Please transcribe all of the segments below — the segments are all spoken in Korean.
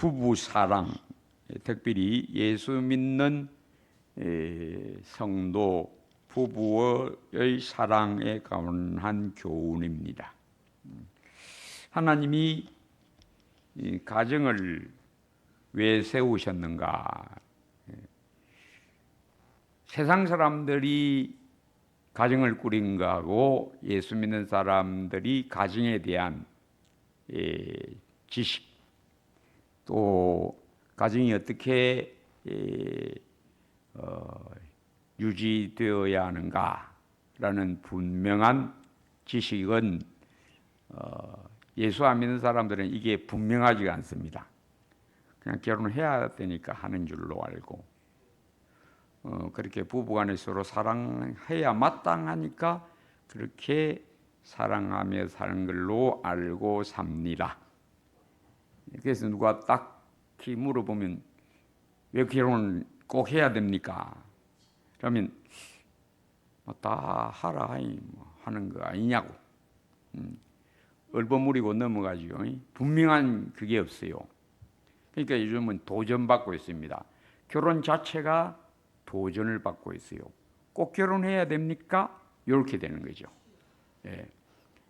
부부 사랑, 특별히 예수 믿는 성도 부부의 사랑에 관한 교훈입니다. 하나님이 이 가정을 왜 세우셨는가? 세상 사람들이 가정을 꾸린 거하고 예수 믿는 사람들이 가정에 대한 지식, 또 가정이 어떻게 유지되어야 하는가라는 분명한 지식은 예수 안 믿는 사람들은 이게 분명하지가 않습니다. 그냥 결혼해야 되니까 하는 줄로 알고, 그렇게 부부간에 서로 사랑해야 마땅하니까 그렇게 사랑하며 사는 걸로 알고 삽니다. 그래서 누가 딱히 물어보면 왜 결혼을 꼭 해야 됩니까? 그러면 다 하라 하는 거 아니냐고 얼버무리고 넘어가지요. 분명한 그게 없어요. 그러니까 요즘은 도전받고 있습니다. 결혼 자체가 도전을 받고 있어요. 꼭 결혼해야 됩니까? 이렇게 되는 거죠. 왜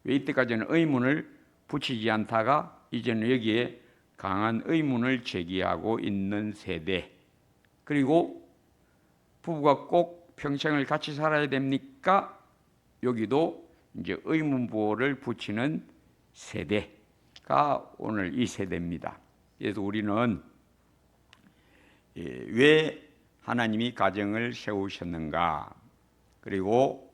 이때까지는 의문을 붙이지 않다가 이제는 여기에 강한 의문을 제기하고 있는 세대, 그리고 부부가 꼭 평생을 같이 살아야 됩니까? 여기도 이제 의문부호를 붙이는 세대가 오늘 이 세대입니다. 그래서 우리는 왜 하나님이 가정을 세우셨는가, 그리고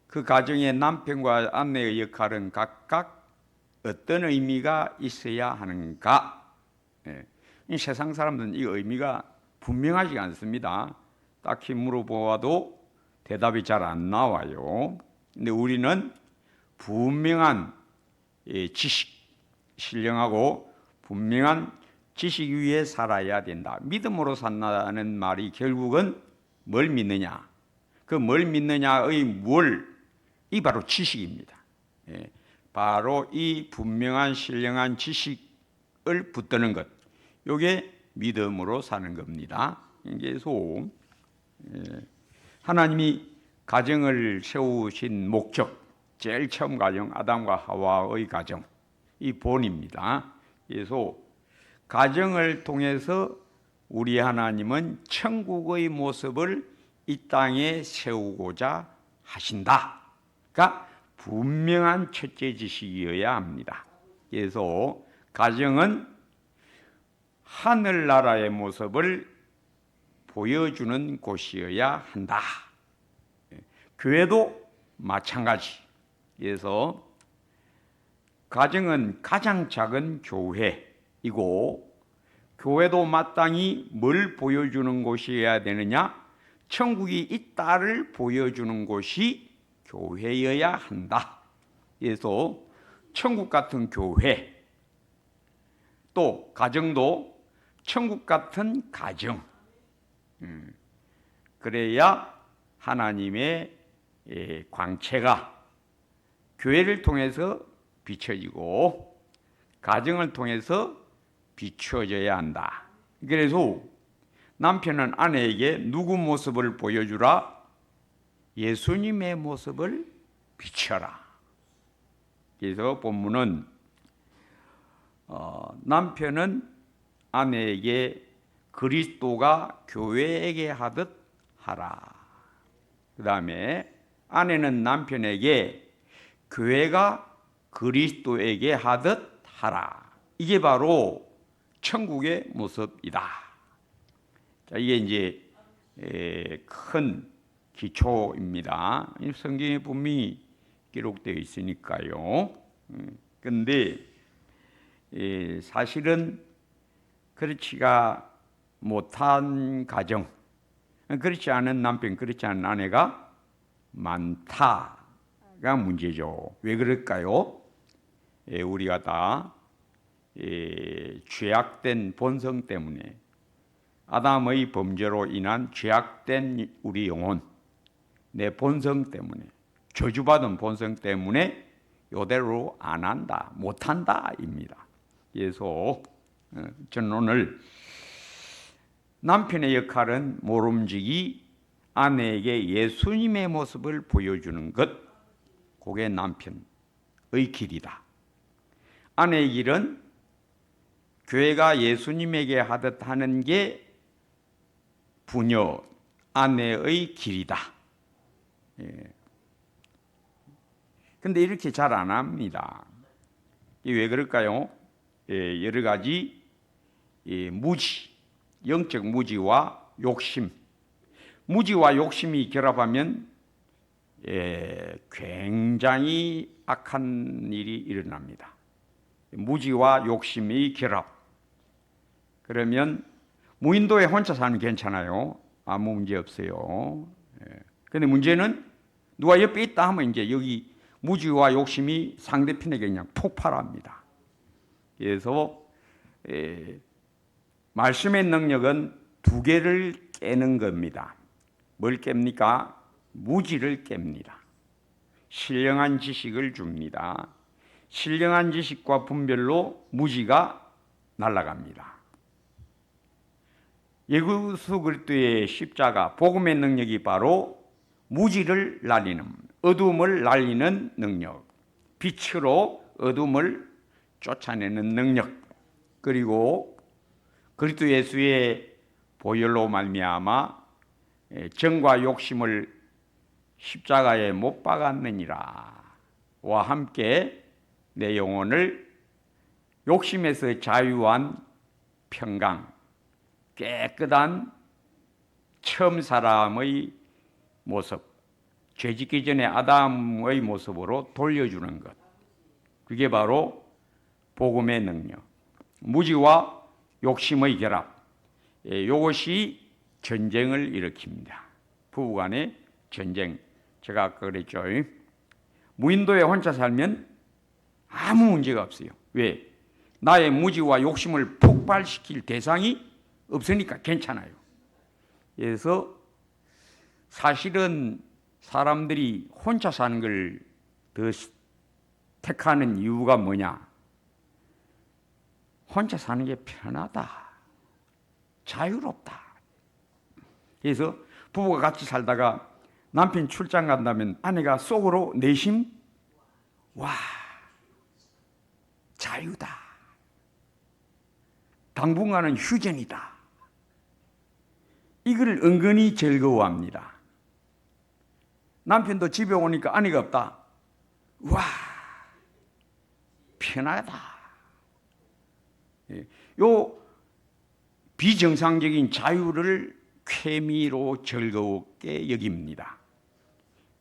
그 가정의 남편과 아내의 역할은 각각 어떤 의미가 있어야 하는가. 이 세상 사람들은 이 의미가 분명하지 않습니다. 딱히 물어보아도 대답이 잘 안 나와요. 근데 우리는 분명한 지식, 신령하고 분명한 지식 위에 살아야 된다. 믿음으로 산다는 말이 결국은 뭘 믿느냐, 그 뭘 믿느냐의 이 바로 지식입니다. 바로 이 분명한 신령한 지식을 붙드는 것, 이게 믿음으로 사는 겁니다. 그래서 하나님이 가정을 세우신 목적, 제일 처음 가정, 아담과 하와의 가정, 이 본입니다. 그래서 가정을 통해서 우리 하나님은 천국의 모습을 이 땅에 세우고자 하신다. 그러니까 분명한 첫째 지식이어야 합니다. 그래서 가정은 하늘나라의 모습을 보여주는 곳이어야 한다. 교회도 마찬가지. 그래서 가정은 가장 작은 교회이고, 교회도 마땅히 뭘 보여주는 곳이어야 되느냐? 천국이 있다를 보여주는 곳이 교회여야 한다. 그래서 천국 같은 교회, 또 가정도 천국 같은 가정, 그래야 하나님의 광채가 교회를 통해서 비춰지고 가정을 통해서 비춰져야 한다. 그래서 남편은 아내에게 누구 모습을 보여주라? 예수님의 모습을 비춰라. 그래서 본문은 남편은 아내에게 그리스도가 교회에게 하듯 하라. 그 다음에 아내는 남편에게 교회가 그리스도에게 하듯 하라. 이게 바로 천국의 모습이다. 자, 이게 이제 큰 기초입니다. 성경에 분명히 기록되어 있으니까요. 그런데 사실은 그렇지가 못한 가정, 그렇지 않은 남편, 그렇지 않은 아내가 많다가 문제죠. 왜 그럴까요? 우리가 다 죄악된 본성 때문에, 아담의 범죄로 인한 죄악된 우리 영혼, 내 본성 때문에, 저주받은 본성 때문에 이대로 안 한다, 못한다입니다. 그래서 저는 오늘 남편의 역할은 모름지기 아내에게 예수님의 모습을 보여주는 것, 그게 남편의 길이다. 아내의 길은 교회가 예수님에게 하듯 하는 게 부녀, 아내의 길이다. 근데 이렇게 잘 안 합니다. 왜 그럴까요? 여러 가지 무지, 영적 무지와 욕심, 무지와 욕심이 결합하면 굉장히 악한 일이 일어납니다. 무지와 욕심이 결합. 그러면 무인도에 혼자 사는 괜찮아요. 아무 문제 없어요. 그런데 문제는 누가 옆에 있다 하면 이제 여기 무지와 욕심이 상대편에게 그냥 폭발합니다. 그래서 말씀의 능력은 두 개를 깨는 겁니다. 뭘 깹니까? 무지를 깹니다. 신령한 지식을 줍니다. 신령한 지식과 분별로 무지가 날아갑니다. 예수 그리스도의 십자가, 복음의 능력이 바로 무지를 날리는, 어둠을 날리는 능력, 빛으로 어둠을 쫓아내는 능력, 그리고 그리스도 예수의 보혈로 말미암아 정과 욕심을 십자가에 못 박았느니라 와 함께 내 영혼을 욕심에서 자유한 평강, 깨끗한 처음 사람의 모습, 죄짓기 전에 아담의 모습으로 돌려주는 것, 그게 바로 복음의 능력, 무지와 욕심의 결합, 이것이 전쟁을 일으킵니다. 부부간의 전쟁. 제가 아까 그랬죠. 무인도에 혼자 살면 아무 문제가 없어요. 왜? 나의 무지와 욕심을 폭발시킬 대상이 없으니까 괜찮아요. 그래서 사실은 사람들이 혼자 사는 걸 더 택하는 이유가 뭐냐? 혼자 사는 게 편하다. 자유롭다. 그래서 부부가 같이 살다가 남편 출장 간다면 아내가 속으로 내심 와, 자유다. 당분간은 휴전이다. 이걸 은근히 즐거워합니다. 남편도 집에 오니까 아내가 없다. 와, 편하다. 요 비정상적인 자유를 쾌미로 즐겁게 여깁니다.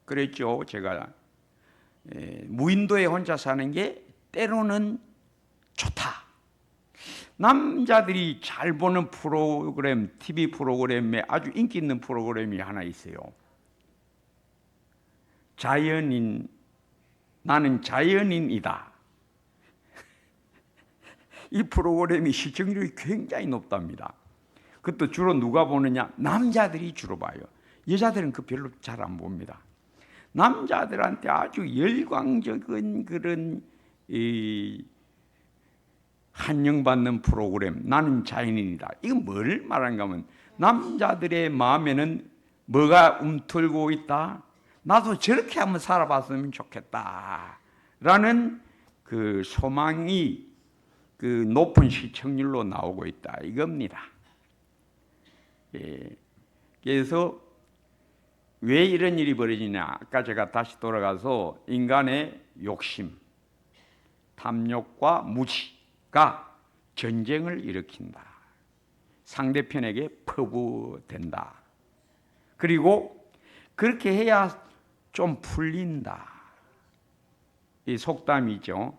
그랬죠. 제가 무인도에 혼자 사는 게 때로는 좋다. 남자들이 잘 보는 프로그램, TV 프로그램에 아주 인기 있는 프로그램이 하나 있어요. 자연인, 나는 자연인이다. 이 프로그램이 시청률이 굉장히 높답니다. 그것도 주로 누가 보느냐? 남자들이 주로 봐요. 여자들은 그 별로 잘 안 봅니다. 남자들한테 아주 열광적인 그런 환영받는 프로그램, 나는 자연인이다. 이건 뭘 말하는가 하면 남자들의 마음에는 뭐가 움틀고 있다? 나도 저렇게 한번 살아봤으면 좋겠다 라는 그 소망이 그 높은 시청률로 나오고 있다 이겁니다. 그래서 왜 이런 일이 벌어지냐? 아까 제가 다시 돌아가서 인간의 욕심, 탐욕과 무지가 전쟁을 일으킨다. 상대편에게 퍼부된다. 그리고 그렇게 해야 좀 풀린다. 이 속담이죠.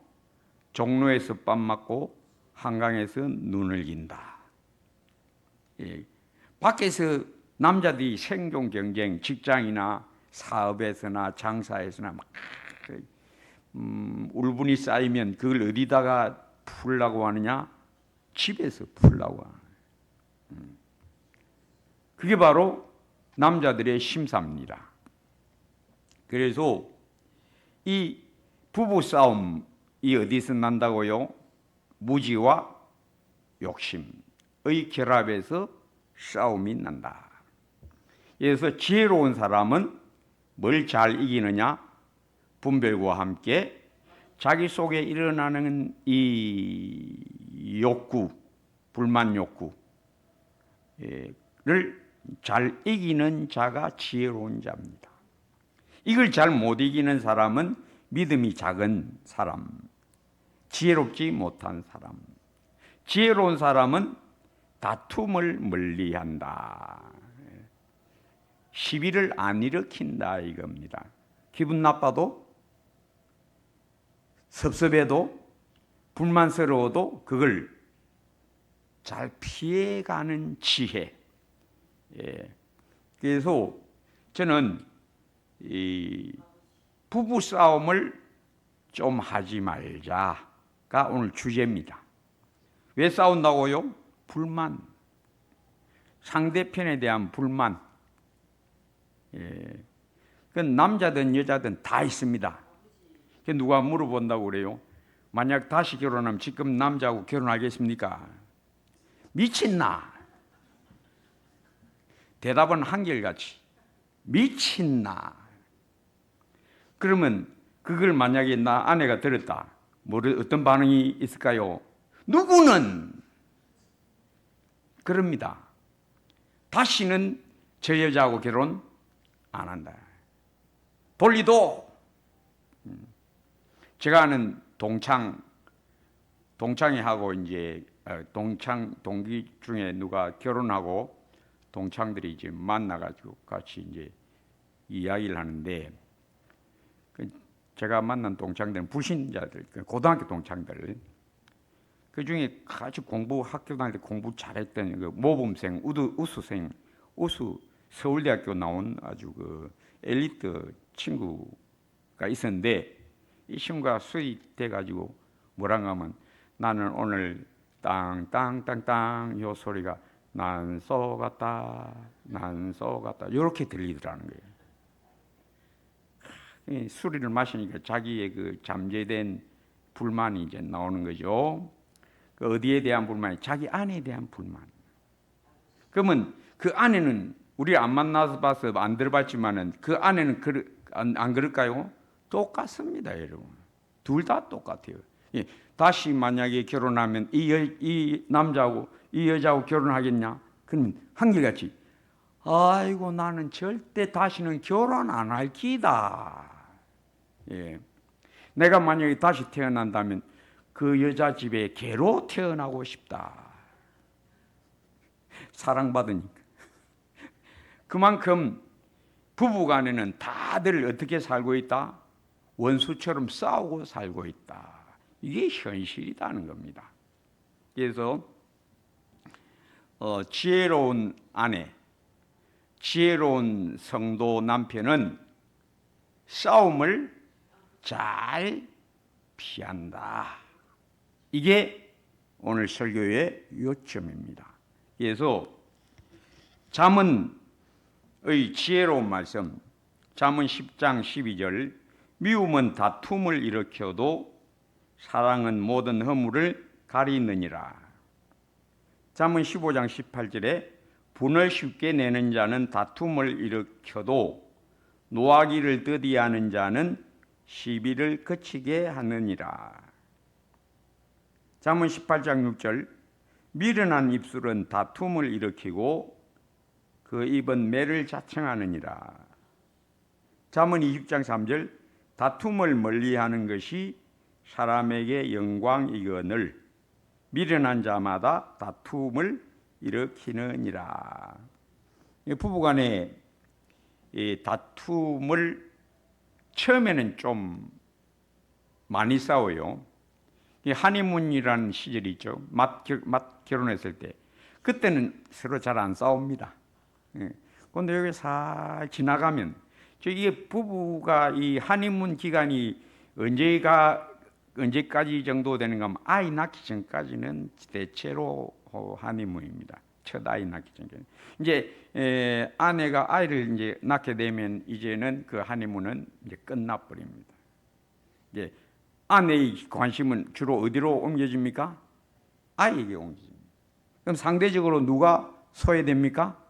종로에서 밥 맞고 한강에서 눈을 긴다. 밖에서 남자들이 생존 경쟁, 직장이나 사업에서나 장사에서나 막 울분이 쌓이면 그걸 어디다가 풀라고 하느냐? 집에서 풀라고 하느냐. 그게 바로 남자들의 심사입니다. 그래서 이 부부 싸움이 어디서 난다고요? 무지와 욕심의 결합에서 싸움이 난다. 그래서 지혜로운 사람은 뭘 잘 이기느냐? 분별과 함께 자기 속에 일어나는 이 욕구, 불만 욕구를 잘 이기는 자가 지혜로운 자입니다. 이걸 잘 못 이기는 사람은 믿음이 작은 사람, 지혜롭지 못한 사람. 지혜로운 사람은 다툼을 멀리한다. 시비를 안 일으킨다 이겁니다. 기분 나빠도 섭섭해도 불만스러워도 그걸 잘 피해가는 지혜. 그래서 저는 이 부부 싸움을 좀 하지 말자가 오늘 주제입니다. 왜 싸운다고요? 불만, 상대편에 대한 불만. 그건 남자든 여자든 다 있습니다. 누가 물어본다고 그래요? 만약 다시 결혼하면 지금 남자하고 결혼하겠습니까? 미친나? 대답은 한결같이 미친나? 그러면 그걸 만약에 나 아내가 들었다. 어떤 반응이 있을까요? 누구는 그럽니다. 다시는 저 여자하고 결혼 안 한다. 돌리도 제가 아는 동창이 하고 이제 동기 중에 누가 결혼하고 동창들이 이제 만나가지고 같이 이제 이야기를 하는데 제가 만난 동창들은 불신자들, 고등학교 동창들. 그 중에 같이 학교 다닐 때 공부 잘했던 그 모범생, 우수생, 서울대학교 나온 아주 그 엘리트 친구가 있었는데 이 친구가 수입돼 가지고 뭐라고 하면 나는 오늘 땅땅땅땅 요 소리가 난 쏘갔다 이렇게 들리더라는 거예요. 술을 마시니까 자기의 그 잠재된 불만이 이제 나오는 거죠. 그 어디에 대한 불만이? 자기 아내에 대한 불만. 그러면 그 아내는 우리 안 만나서 봐서 안 들어봤지만은 그 아내는 안 그럴까요? 똑같습니다, 여러분. 둘 다 똑같아요. 다시 만약에 결혼하면 이 남자하고 이 여자하고 결혼하겠냐? 그러면 한결같이 아이고 나는 절대 다시는 결혼 안 할 기다. 내가 만약에 다시 태어난다면 그 여자 집에 개로 태어나고 싶다. 사랑받으니까. 그만큼 부부간에는 다들 어떻게 살고 있다? 원수처럼 싸우고 살고 있다. 이게 현실이라는 겁니다. 그래서 지혜로운 아내, 지혜로운 성도 남편은 싸움을 잘 피한다. 이게 오늘 설교의 요점입니다. 그래서 잠언의 지혜로운 말씀, 잠언 10장 12절, 미움은 다툼을 일으켜도 사랑은 모든 허물을 가리느니라. 잠언 15장 18절에 분을 쉽게 내는 자는 다툼을 일으켜도 노하기를 더디하는 자는 시비를 그치게 하느니라. 잠언 18장 6절, 미련한 입술은 다툼을 일으키고 그 입은 매를 자청하느니라. 잠언 20장 3절, 다툼을 멀리하는 것이 사람에게 영광이거늘 미련한 자마다 다툼을 일으키느니라. 부부간에 다툼을 처음에는 좀 많이 싸워요. 하니문이라는 시절이 있죠. 맞 결혼했을 때 그때는 서로 잘 안 싸웁니다. 그런데 여기 살 지나가면 이게 부부가 이 하니문 기간이 언제까지 정도 되는가 하면 아이 낳기 전까지는 대체로 하니문입니다. 첫 아이 낳기 전까지. 이제 아내가 아이를 이제 낳게 되면 이제는 그 하니문은 이제 끝나버립니다. 이제 아내의 관심은 주로 어디로 옮겨집니까? 아이에게 옮겨집니다. 그럼 상대적으로 누가 소외됩니까?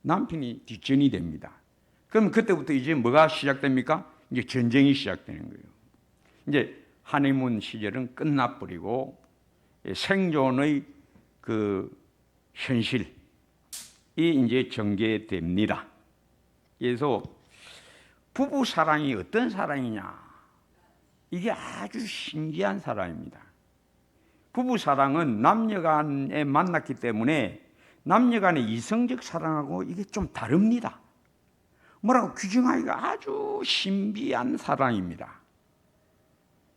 남편이 뒷전이 됩니다. 그럼 그때부터 이제 뭐가 시작됩니까? 이제 전쟁이 시작되는 거예요. 이제 하니문 시절은 끝나버리고 생존의 그 현실이 이제 전개됩니다. 그래서 부부 사랑이 어떤 사랑이냐? 이게 아주 신기한 사랑입니다. 부부 사랑은 남녀간에 만났기 때문에 남녀간의 이성적 사랑하고 이게 좀 다릅니다. 뭐라고 규정하기가 아주 신비한 사랑입니다.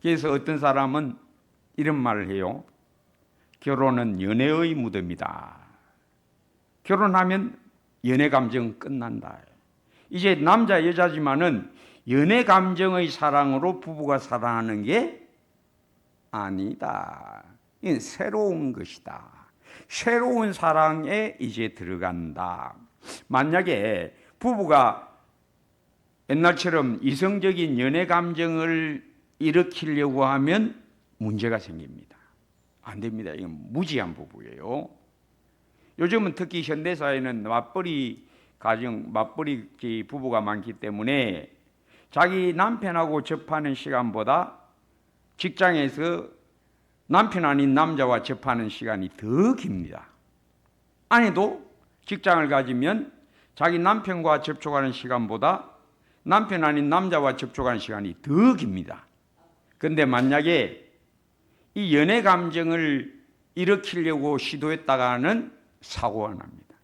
그래서 어떤 사람은 이런 말을 해요. 결혼은 연애의 무덤이다. 결혼하면 연애 감정 끝난다. 이제 남자 여자지만은 연애 감정의 사랑으로 부부가 사랑하는 게 아니다. 이건 새로운 것이다. 새로운 사랑에 이제 들어간다. 만약에 부부가 옛날처럼 이성적인 연애 감정을 일으키려고 하면 문제가 생깁니다. 안 됩니다. 이건 무지한 부부예요. 요즘은 특히 현대사회는 맞벌이 가정, 맞벌이 부부가 많기 때문에 자기 남편하고 접하는 시간보다 직장에서 남편 아닌 남자와 접하는 시간이 더 깁니다. 아내도 직장을 가지면 자기 남편과 접촉하는 시간보다 남편 아닌 남자와 접촉하는 시간이 더 깁니다. 그런데 만약에 이 연애 감정을 일으키려고 시도했다가는 사고가 납니다.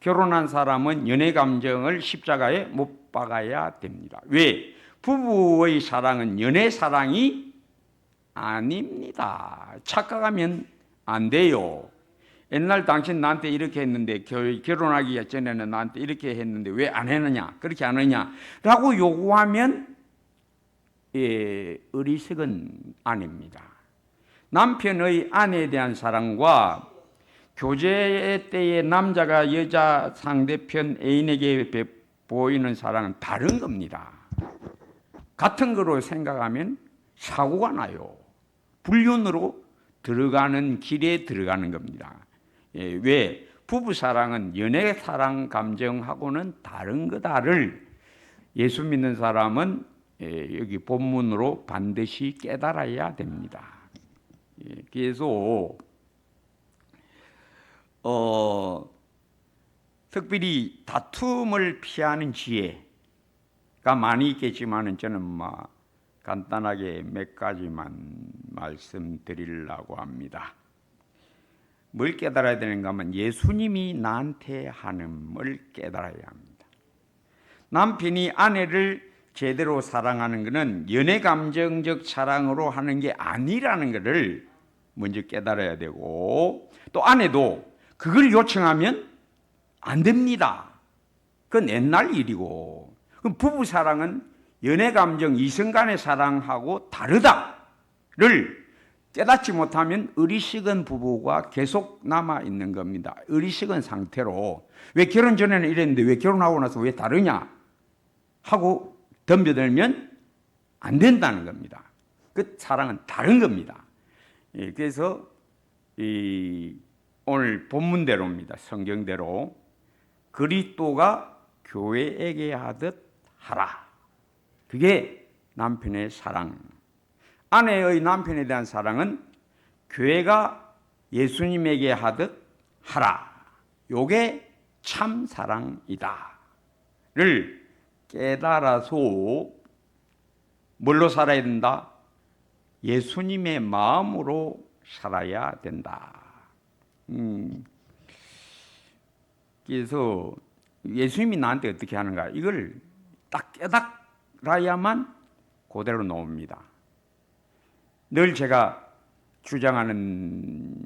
결혼한 사람은 연애 감정을 십자가에 못 박아야 됩니다. 왜? 부부의 사랑은 연애 사랑이 아닙니다. 착각하면 안 돼요. 옛날 당신 나한테 이렇게 했는데 결혼하기 전에는 나한테 이렇게 했는데 왜 안 했느냐? 그렇게 안 하냐? 라고 요구하면 어리석은 아내입니다. 남편의 아내에 대한 사랑과 교제 때의 남자가 여자 상대편 애인에게 보이는 사랑은 다른 겁니다. 같은 거로 생각하면 사고가 나요. 불륜으로 들어가는 길에 들어가는 겁니다. 왜? 부부 사랑은 연애 사랑 감정하고는 다른 거다를 예수 믿는 사람은 여기 본문으로 반드시 깨달아야 됩니다. 그래서 특별히 다툼을 피하는 지혜가 많이 있겠지만 저는 간단하게 몇 가지만 말씀드리려고 합니다. 뭘 깨달아야 되는가 하면 예수님이 나한테 하는을 깨달아야 합니다. 남편이 아내를 제대로 사랑하는 것은 연애 감정적 사랑으로 하는 게 아니라는 것을 먼저 깨달아야 되고, 또 아내도 그걸 요청하면 안 됩니다. 그건 옛날 일이고, 그럼 부부 사랑은 연애 감정 이성 간의 사랑하고 다르다를 깨닫지 못하면 어리석은 부부가 계속 남아 있는 겁니다. 어리석은 상태로 왜 결혼 전에는 이랬는데 왜 결혼하고 나서 왜 다르냐 하고 덤벼들면 안 된다는 겁니다. 그 사랑은 다른 겁니다. 그래서 오늘 본문대로입니다. 성경대로 그리스도가 교회에게 하듯 하라. 그게 남편의 사랑. 아내의 남편에 대한 사랑은 교회가 예수님에게 하듯 하라. 요게 참 사랑이다. 를 깨달아서 뭘로 살아야 된다? 예수님의 마음으로 살아야 된다. 그래서 예수님이 나한테 어떻게 하는가? 이걸 딱 깨달아야만 그대로 나옵니다. 늘 제가 주장하는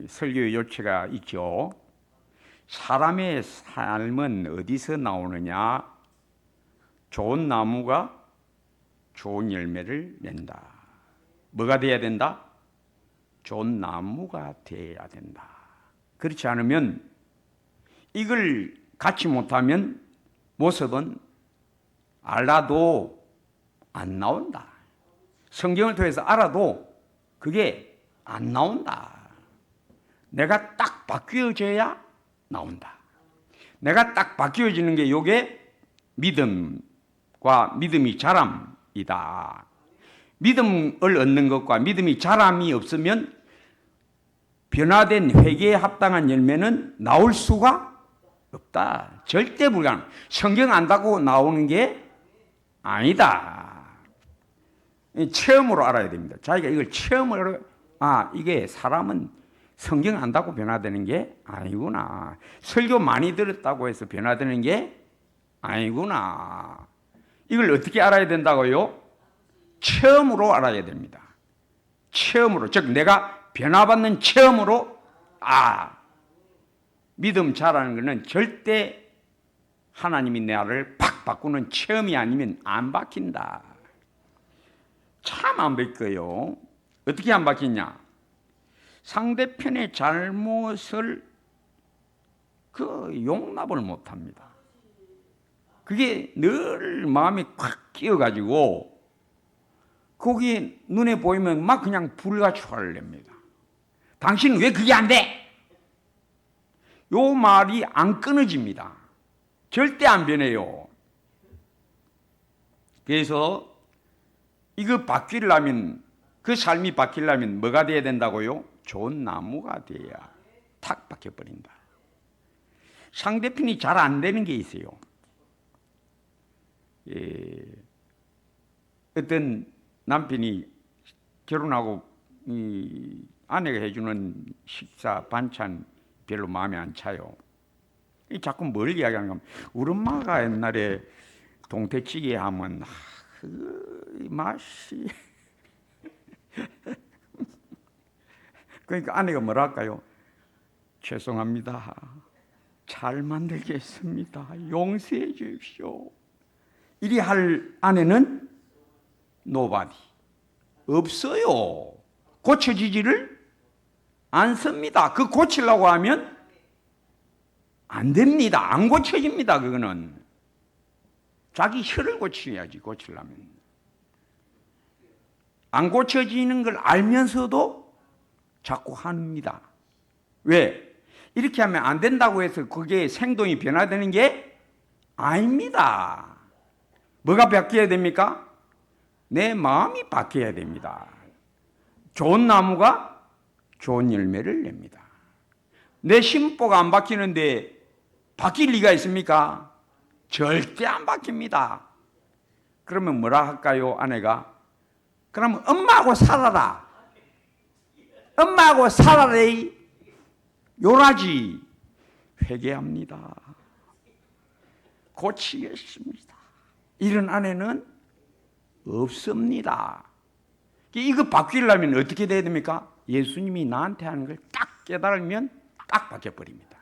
설교의 요체가 있죠. 사람의 삶은 어디서 나오느냐? 좋은 나무가 좋은 열매를 낸다. 뭐가 돼야 된다? 좋은 나무가 돼야 된다. 그렇지 않으면 이걸 갖지 못하면 모습은 알아도 안 나온다. 성경을 통해서 알아도 그게 안 나온다. 내가 딱 딱 바뀌어져야 나온다. 내가 딱 바뀌어지는 게 요게 믿음과 믿음이 자람이다. 믿음을 얻는 것과 믿음이 자람이 없으면 변화된 회개에 합당한 열매는 나올 수가 없다. 절대 불가능. 성경 안다고 나오는 게 아니다. 체험으로 알아야 됩니다. 자기가 이걸 체험으로, 이게 사람은 성경 안다고 변화되는 게 아니구나. 설교 많이 들었다고 해서 변화되는 게 아니구나. 이걸 어떻게 알아야 된다고요? 체험으로 알아야 됩니다. 체험으로, 즉 내가 변화받는 체험으로, 믿음 자라는 것은 절대 하나님이 나를 팍 바꾸는 체험이 아니면 안 바뀐다. 참 안 바뀌어요. 어떻게 안 바뀌냐? 상대편의 잘못을 용납을 못합니다. 그게 늘 마음에 콱 끼어가지고 거기 눈에 보이면 막 그냥 불같이 화를 냅니다. 당신은 왜 그게 안 돼? 요 말이 안 끊어집니다. 절대 안 변해요. 그래서 이거 바뀌려면, 그 삶이 바뀌려면 뭐가 돼야 된다고요? 좋은 나무가 돼야 탁 바뀌어버린다. 상대편이 잘 안 되는 게 있어요. 어떤 남편이 결혼하고 아내가 해주는 식사 반찬 별로 마음에 안 차요. 자꾸 뭘 이야기하는 가 우리 엄마가 옛날에 동태찌개 하면 그 맛이 그러니까 아내가 뭐라 할까요? 죄송합니다. 잘 만들겠습니다. 용서해 주십시오. 이리 할 아내는 nobody. 없어요. 고쳐지지를 않습니다. 그 고치려고 하면 안 됩니다. 안 고쳐집니다. 그거는 자기 혀를 고쳐야지. 고치려면 안 고쳐지는 걸 알면서도 자꾸 합니다. 왜? 이렇게 하면 안 된다고 해서 그게 행동이 변화되는 게 아닙니다. 뭐가 바뀌어야 됩니까? 내 마음이 바뀌어야 됩니다. 좋은 나무가 좋은 열매를 냅니다. 내 심보가 안 바뀌는데 바뀔 리가 있습니까? 절대 안 바뀝니다. 그러면 뭐라 할까요, 아내가? 그러면 엄마하고 살아라. 엄마하고 살아라. 요라지. 회개합니다. 고치겠습니다. 이런 아내는 없습니다. 이거 바뀌려면 어떻게 돼야 됩니까? 예수님이 나한테 하는 걸 딱 깨달으면 딱 바뀌어버립니다.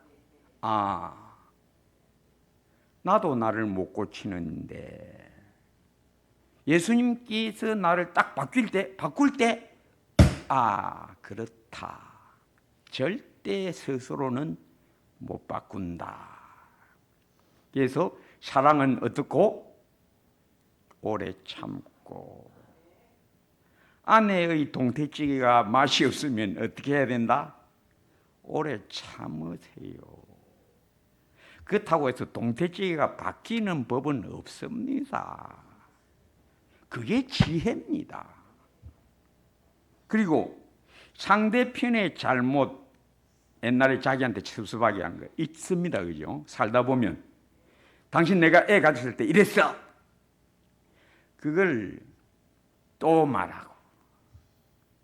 나도 나를 못 고치는데 예수님께서 나를 딱 바꿀 때 그렇다. 절대 스스로는 못 바꾼다. 그래서 사랑은 어떻고? 오래 참고. 아내의 동태찌개가 맛이 없으면 어떻게 해야 된다? 오래 참으세요. 그렇다고 해서 동태찌개가 바뀌는 법은 없습니다. 그게 지혜입니다. 그리고 상대편의 잘못, 옛날에 자기한테 섭섭하게 한 거 있습니다. 그죠? 살다 보면 당신 내가 애 가졌을 때 이랬어. 그걸 또 말하고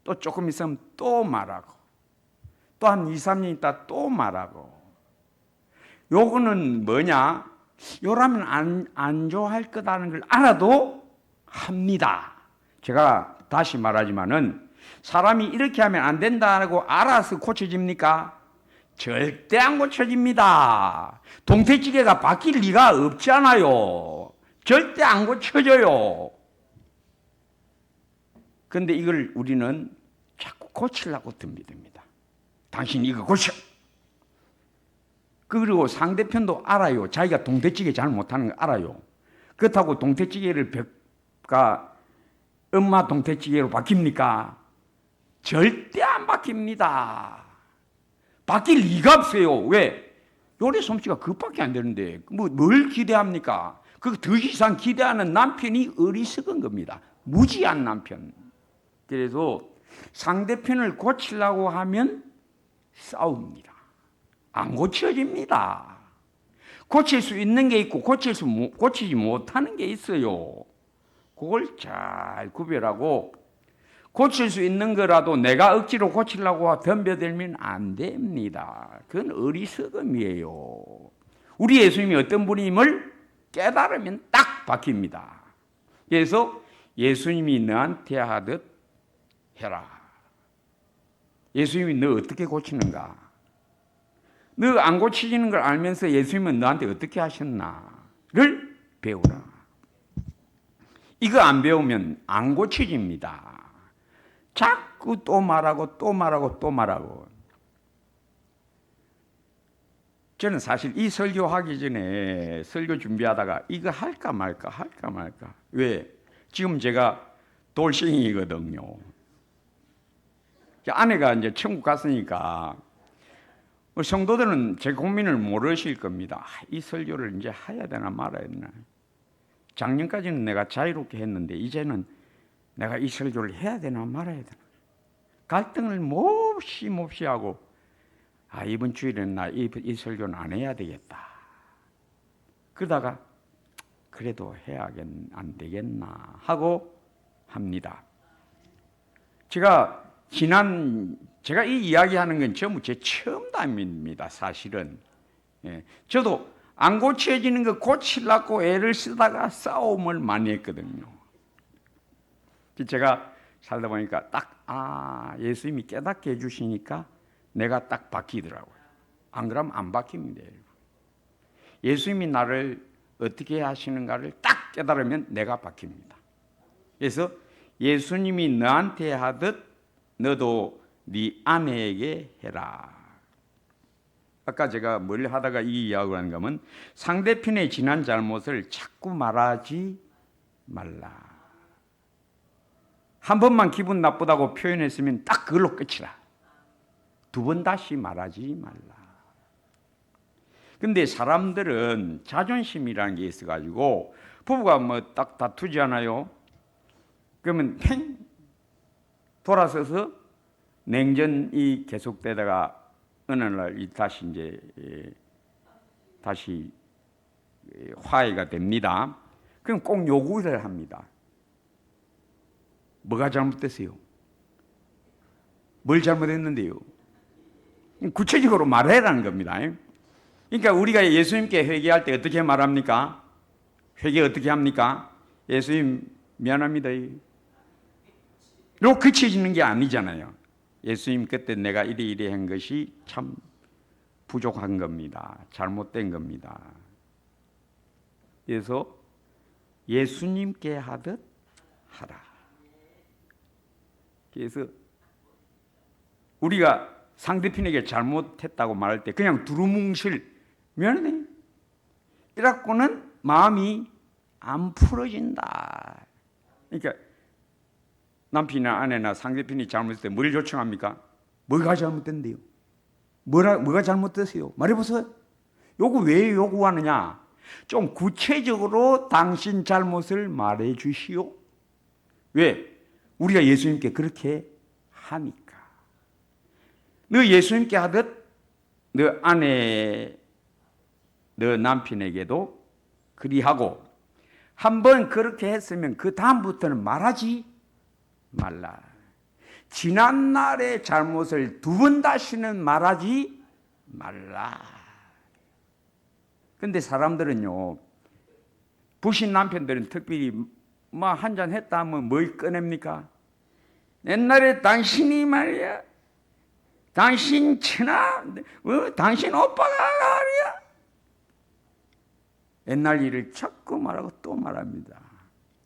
또 조금 있으면 또 말하고 또 한 2, 3년 있다 또 말하고. 요거는 뭐냐? 요라면 안 좋아할 거다는 걸 알아도 합니다. 제가 다시 말하지만은 사람이 이렇게 하면 안 된다고 알아서 고쳐집니까? 절대 안 고쳐집니다. 동태찌개가 바뀔 리가 없잖아요. 절대 안 고쳐져요. 그런데 이걸 우리는 자꾸 고치려고 듭니다. 당신 이거 고쳐. 그리고 상대편도 알아요. 자기가 동태찌개 잘 못하는 거 알아요. 그렇다고 동태찌개를 엄마 동태찌개로 바뀝니까? 절대 안 바뀝니다. 바뀔 리가 없어요. 왜? 요리 솜씨가 그것밖에 안 되는데 뭘 기대합니까? 그 더 이상 기대하는 남편이 어리석은 겁니다. 무지한 남편. 그래서 상대편을 고치려고 하면 싸웁니다. 안 고쳐집니다. 고칠 수 있는 게 있고 고치지 못하는 게 있어요. 그걸 잘 구별하고 고칠 수 있는 거라도 내가 억지로 고치려고 덤벼들면 안 됩니다. 그건 어리석음이에요. 우리 예수님이 어떤 분임을 깨달으면 딱 바뀝니다. 그래서 예수님이 너한테 하듯 해라. 예수님이 너 어떻게 고치는가? 너 안 고치지는 걸 알면서 예수님은 너한테 어떻게 하셨나를 배우라. 이거 안 배우면 안 고쳐집니다. 자꾸 또 말하고 또 말하고 또 말하고. 저는 사실 이 설교하기 전에 설교 준비하다가 이거 할까 말까. 왜? 지금 제가 돌싱이거든요. 아내가 이제 천국 갔으니까 성도들은 제 고민을 모르실 겁니다. 이 설교를 이제 해야 되나 말아야 되나. 작년까지는 내가 자유롭게 했는데 이제는 내가 이 설교를 해야 되나 말아야 되나. 갈등을 몹시 하고 이번 주일에는 나 이 설교는 안 해야 되겠다. 그러다가 그래도 안 되겠나 하고 합니다. 제가 이 이야기하는 건 전부 제 체험담입니다. 사실은. 저도 안 고쳐지는 거 고치려고 애를 쓰다가 싸움을 많이 했거든요. 제가 살다 보니까 예수님이 깨닫게 해주시니까 내가 딱 바뀌더라고요. 안 그러면 안 바뀝니다. 예수님이 나를 어떻게 하시는가를 딱 깨달으면 내가 바뀝니다. 그래서 예수님이 너한테 하듯 너도 네 아내에게 해라. 아까 제가 뭘 하다가 이 이야기를 하는가 하면 상대편의 지난 잘못을 자꾸 말하지 말라. 한 번만 기분 나쁘다고 표현했으면 딱 그걸로 끝이라. 두 번 다시 말하지 말라. 근데 사람들은 자존심이라는 게 있어가지고 부부가 뭐 딱 다투지 않아요? 그러면 팽 돌아서서 냉전이 계속되다가 어느 날 다시 화해가 됩니다. 그럼 꼭 요구를 합니다. 뭐가 잘못됐어요? 뭘 잘못했는데요? 구체적으로 말해라는 겁니다. 그러니까 우리가 예수님께 회개할 때 어떻게 말합니까? 회개 어떻게 합니까? 예수님 미안합니다. 로 그쳐지는 게 아니잖아요. 예수님 그때 내가 이래 한 것이 참 부족한 겁니다. 잘못된 겁니다. 그래서 예수님께 하듯 하라. 그래서 우리가 상대편에게 잘못했다고 말할 때 그냥 두루뭉실 미안해 이라고는 마음이 안 풀어진다. 그러니까 남편이나 아내나 상대편이 잘못했을 때 뭘 요청합니까? 뭐가 잘못된대요? 뭐가 잘못됐어요? 말해보세요. 요거 왜 요구하느냐? 좀 구체적으로 당신 잘못을 말해 주시오. 왜? 우리가 예수님께 그렇게 하니까. 너 예수님께 하듯 너 남편에게도 그리하고 한번 그렇게 했으면 그 다음부터는 말하지 말라. 지난날의 잘못을 두 번 다시는 말하지 말라. 근데 사람들은요, 부신 남편들은 특별히 뭐 한잔 했다 하면 뭘 꺼냅니까? 옛날에 당신이 말이야, 당신 친아, 당신 오빠가 말이야. 옛날 일을 자꾸 말하고 또 말합니다.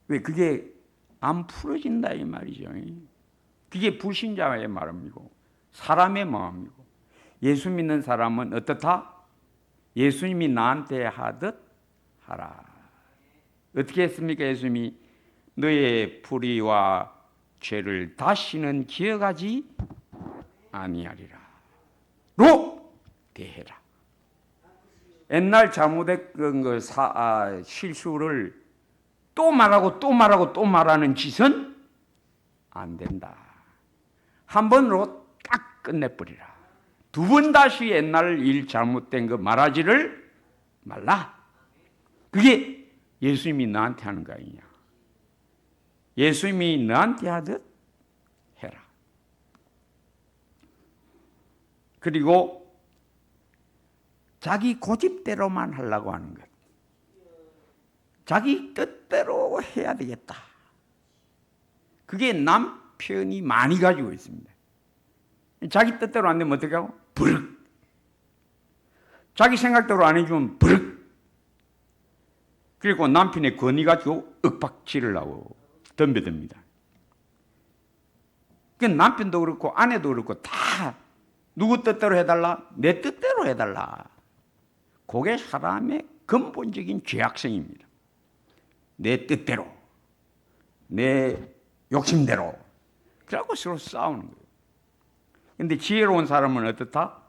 왜? 그게 안 풀어진다 이 말이죠. 그게 불신자의 마음이고 사람의 마음이고, 예수 믿는 사람은 어떻다? 예수님이 나한테 하듯 하라. 어떻게 했습니까? 예수님이 너의 불의와 죄를 다시는 기억하지 아니하리라 로 대해라. 옛날 잘못했던 실수를 또 말하고 또 말하고 또 말하는 짓은 안 된다. 한 번으로 딱 끝내버리라. 두 번 다시 옛날 일 잘못된 거 말하지를 말라. 그게 예수님이 나한테 하는 거 아니냐. 예수님이 너한테 하듯 해라. 그리고 자기 고집대로만 하려고 하는 것. 자기 뜻대로 해야 되겠다. 그게 남편이 많이 가지고 있습니다. 자기 뜻대로 안 되면 어떻게 하고? 부르륵. 자기 생각대로 안 해주면 부르륵. 그리고 남편의 권위 가지고 윽박질을 하고 덤벼듭니다. 남편도 그렇고 아내도 그렇고 다 누구 뜻대로 해달라? 내 뜻대로 해달라. 그게 사람의 근본적인 죄악성입니다. 내 뜻대로, 내 욕심대로. 그래갖고 서로 싸우는 거예요. 그런데 지혜로운 사람은 어떻다?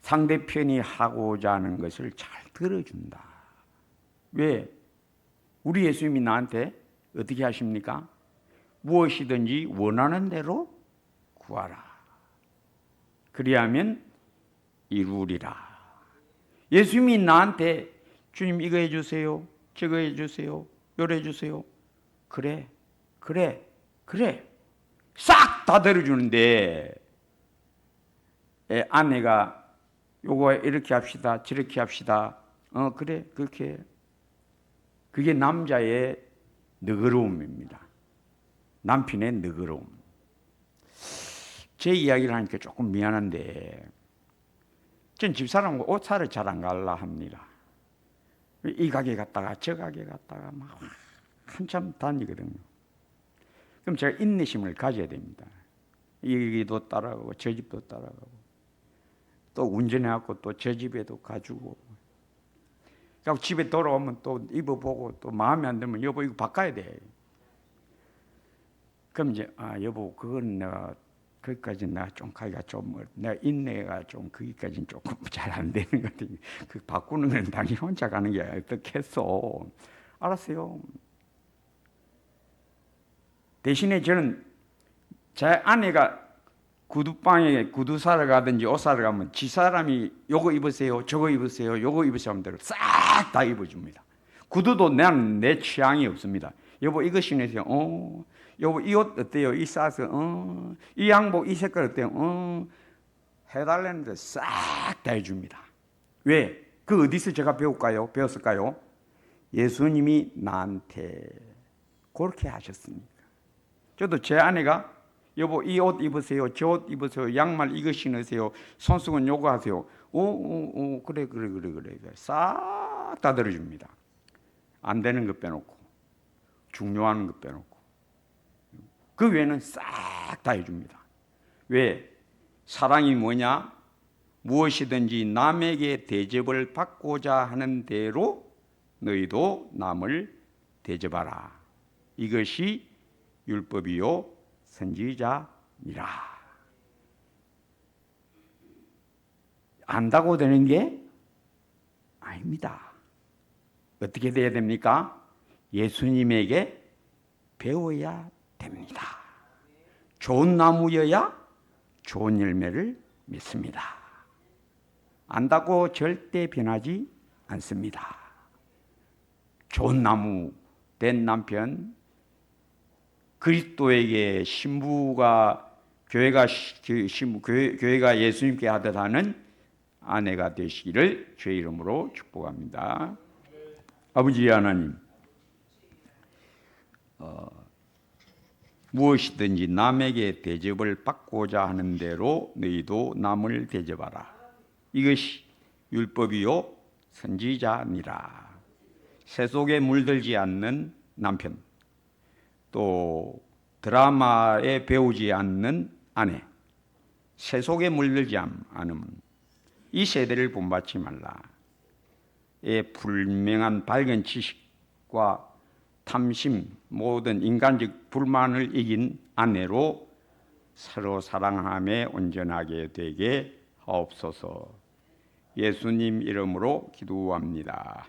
상대편이 하고자 하는 것을 잘 들어준다. 왜? 우리 예수님이 나한테 어떻게 하십니까? 무엇이든지 원하는 대로 구하라. 그리하면 이루리라. 예수님이 나한테 주님 이거 해주세요. 저거 해주세요. 요래 해주세요. 그래. 싹 다 들어주는데 아내가 요거 이렇게 합시다. 저렇게 합시다. 그래. 그렇게. 그게 남자의 너그러움입니다. 남편의 너그러움. 제 이야기를 하니까 조금 미안한데 전 집사람과 옷 사러 잘 안 갈라 합니다. 이 가게 갔다가 저 가게 갔다가 막 한참 다니거든요. 그럼 제가 인내심을 가져야 됩니다. 여기도 따라가고 저 집도 따라가고 또 운전해갖고 또 저 집에도 가지고 그리고 집에 돌아오면 또 입어보고 또 마음에 안 들면 여보 이거 바꿔야 돼. 그럼 이제 여보 그건 내가 거기까지 내가 좀 가기가 좀 내가 인내가 좀 거기까지는 조금 잘 안 되는 것 같아요. 그 바꾸는 건 당연히 혼자 가는 게 어떻겠어. 알았어요. 대신에 저는 제 아내가 구두방에 구두 사러 가든지 옷 사러 가면 지 사람이 요거 입으세요, 저거 입으세요, 요거 입으세요 하면 싹 다 입어줍니다. 구두도 나는 내 취향이 없습니다. 여보 이거 신으세요. 여보 이 옷 어때요? 이 사이즈 이 양복 이 색깔 어때요? 해달라는데 싹 다 해줍니다. 왜? 그 어디서 제가 배웠을까요? 예수님이 나한테 그렇게 하셨으니까. 저도 제 아내가 여보 이 옷 입으세요. 저 옷 입으세요. 양말 이거 신으세요. 손수건 요거 하세요. 그래. 싹 다 들어줍니다. 안 되는 거 빼놓고 중요한 거 빼놓고 그 외에는 싹 다 해줍니다. 왜? 사랑이 뭐냐? 무엇이든지 남에게 대접을 받고자 하는 대로 너희도 남을 대접하라. 이것이 율법이요 선지자니라. 안다고 되는 게 아닙니다. 어떻게 돼야 됩니까? 예수님에게 배워야 됩니다. 좋은 나무여야 좋은 열매를 맺습니다. 안다고 절대 변하지 않습니다. 좋은 나무 된 남편, 그리스도에게 신부가 교회가 예수님께 하듯 하는 아내가 되시기를 주의 이름으로 축복합니다. 아버지 하나님, 무엇이든지 남에게 대접을 받고자 하는 대로 너희도 남을 대접하라. 이것이 율법이요 선지자니라. 새 속에 물들지 않는 남편, 또 드라마에 배우지 않는 아내, 새 속에 물들지 않으면 이 세대를 본받지 말라. 불명한 밝은 지식과 탐심, 모든 인간적 불만을 이긴 아내로 서로 사랑함에 온전하게 되게 하옵소서. 예수님 이름으로 기도합니다.